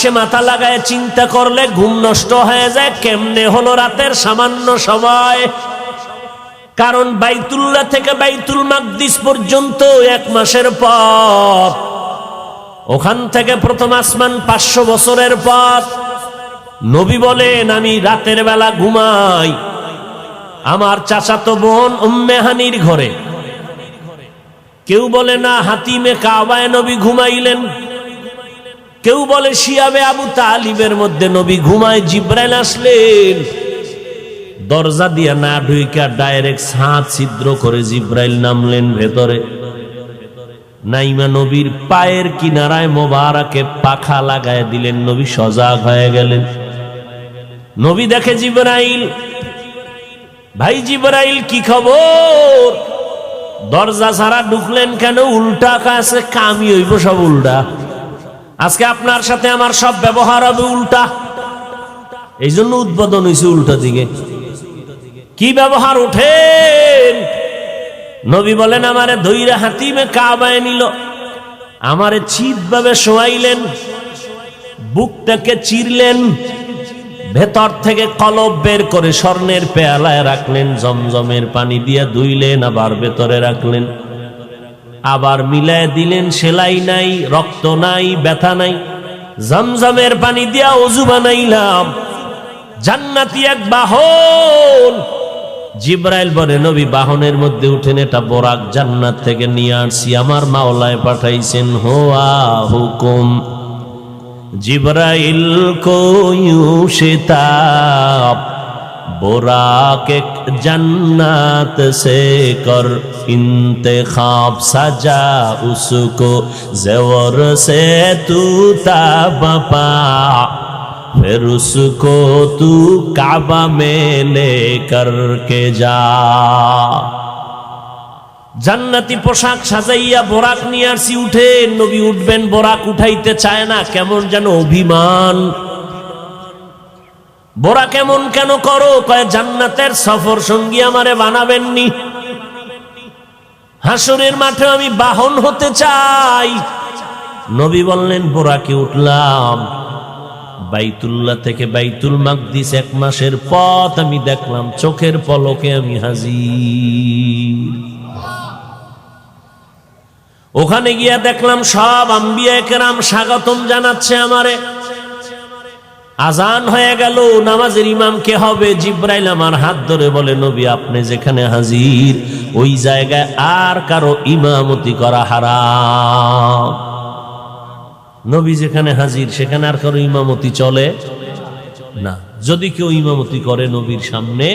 বালিশে মাথা লাগায় চিন্তা করলে ঘুম নষ্ট হয়ে যায়। কেমনে হলো রাতের সামান্য সময়? কারণ বাইতুল্লাহ থেকে বাইতুল মাকদিস পর্যন্ত 1 মাসের পথ, ওখান থেকে প্রথম আসমান 500 বছরের পথ। নবী বলেন আমি রাতের বেলা ঘুমাই আমার চাচাতো বোন উম্মে হানির ঘরে। কেউ বলে না হাতিমে কাবায় নবী ঘুমাইলেন, কেউ বলে শিয়াবে আবু তালিবের মধ্যে নবী ঘুমায়। জিব্রাইল আসলেন, দরজা দিয়া না ঢুইকা ডাইরেক্ট ছাদ ছিদ্র করে জিব্রাইল নামলেন ভেতরে। নাইমা নবীর পায়ের কিনারায় মোবারকে পাখা লাগায় দিলেন। নবী সজাগ হয়ে গেলেন। নবী দেখে জিব্রাইল। ভাই জিব্রাইল কি খবর? দরজা ছাড়া ঢুকলেন কেন? উল্টা কাছে কামি হইব সব উল্টা। আজকে আপনার সাথে আমার সব ব্যবহার হবে উল্টা, এই জন্য উদ্বোধন হয়েছে উল্টা দিকে। কি ব্যবহার? ওঠেন। নবী বলেন আমারে ধইরা হাতিমে কাবায় নিল, আমারে চিৎভাবে শোয়াইলেন, বুকটাকে চিরলেন, ভেতর থেকে কলব বের করে স্বর্ণের পেয়ালায় রাখলেন, জমজমের পানি দিয়া ধুইলেন, আবার ভেতরে রাখলেন, আবার মিলায় দিলেন। সেলাই নাই, রক্ত নাই, ব্যথা নাই, জমজমের পানি দিয়া ওযু বানাইলাম। জান্নাতি এক বাহন। জিব্রাইল বলে নবী বাহনের মধ্যে উঠেন, এটা বোরাক, জান্নাত থেকে নিয়ে আসছি, আমার মাওলায় পাঠাইছেন। হোয়া হুকুম জিব্রাইল কো यूं शिताब बुराक एक जन्नत से कर इंतखाब सजा उसको ज़ेवर से तू ताबपा फिर उसको तू काबा में लेकर के जा। জান্নাতি পোশাক সাজাইয়া বোরাক নিয়ে আসছি। উঠে নবী উঠবেন, বোরাক উঠাইতে চায় না, কেমন যেন অভিমান। বোরাক কেমন কেন করো? কয় জান্নাতের সফর সঙ্গী আমারে বানাবেননি, হাসরের মাঠে আমি বাহন হতে চাই। নবী বললেন বোরাকে উঠলাম, বাইতুল্লাহ থেকে বাইতুল মাকদিস 1 মাসের পথ আমি দেখলাম, চোখের পলকে আমি হাজির। ওখানে গিয়া দেখলাম সব আম্বিয়া কেরাম স্বাগতম জানাচ্ছে আমারে। আজান হয়ে গেল, নামাজের ইমাম কে হবে? জিব্রাইল আমার হাত ধরে বলে নবী আপনি যেখানে হাজির ওই জায়গায় আর কারো ইমামতি করা হারাম। নবী যেখানে হাজির সেখানে আর কারো ইমামতি চলে না। যদি কেউ ইমামতি করে নবীর সামনে